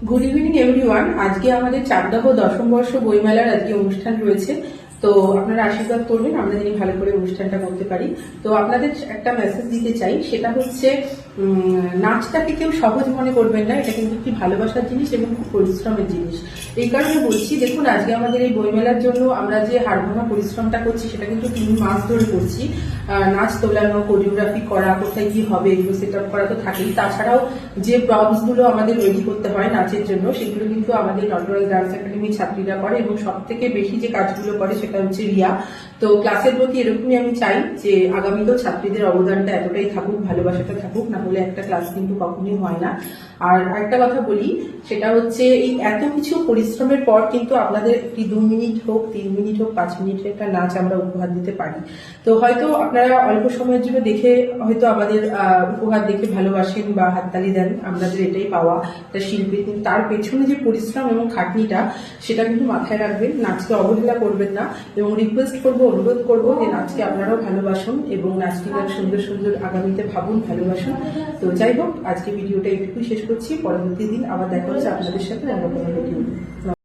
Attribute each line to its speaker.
Speaker 1: Good evening everyone. আজকে আমাদের চাকদাহ দশম বর্ষ বইমেলার আজকে অনুষ্ঠান রয়েছে। তো আপনারা আশীর্বাদ করবেন আমরা যিনি ভালো করে অনুষ্ঠানটা করতে পারি। তো আপনাদের একটা মেসেজ দিতে চাই, সেটা হচ্ছে নাচটাকে কেউ সহজ মনে করবেন না। এটা কিন্তু একটি ভালোবাসার জিনিস এবং খুব পরিশ্রমের জিনিস। এই কারণে বলছি, দেখুন আজকে আমাদের এই বইমেলার জন্য আমরা যে হাড়ভাঙা পরিশ্রমটা করছি সেটা কিন্তু 3 মাস ধরে করছি। নাচ তোলানো, কোরিওগ্রাফি করা, কোথায় কি হবে এগুলো সেট আপ করা তো থাকেই। তাছাড়াও যে প্রপস গুলো আমাদের রেডি করতে হয় নাচের জন্য, সেগুলো কিন্তু আমাদের নটরাজ ডান্স একাডেমির ছাত্রীরা করে এবং সব থেকে বেশি যে কাজগুলো করে সেটা হচ্ছে রিয়া। তো ক্লাসের প্রতি এরকমই আমি চাই যে আগামীতেও ছাত্রীদের অবদানটা এতটাই থাকুক, ভালোবাসাটা থাকুক, না হলে একটা ক্লাস কিন্তু কখনোই হয় না। আর একটা কথা বলি, সেটা হচ্ছে এই এত কিছু পরিশ্রমের পর কিন্তু আপনাদের একটি 2 মিনিট হোক, 3 মিনিট হোক, 5 মিনিটের একটা নাচ আমরা উপহার দিতে পারি। তো হয়তো আপনারা অল্প সময়ের জন্য দেখে হয়তো আমাদের উপহার দেখে ভালোবাসেন বা হাততালি দেন, আমাদের এটাই পাওয়া একটা শিল্পী। কিন্তু তার পেছনে যে পরিশ্রম এবং খাটনিটা, সেটা কিন্তু মাথায় রাখবেন। নাচকে অবহেলা করবেন না এবং রিকোয়েস্ট করবো, অনুরোধ করবো যে নাচকে আপনারাও ভালোবাসুন এবং নাচটিকে সুন্দর সুন্দর আগামীতে ভাবুন, ভালোবাসুন। তো যাই হোক, আজকে ভিডিওটা একটু শেষ করছি। পরবর্তী দিন আবার দেখা হচ্ছে আপনাদের সাথে অন্য কোনো ভিডিও।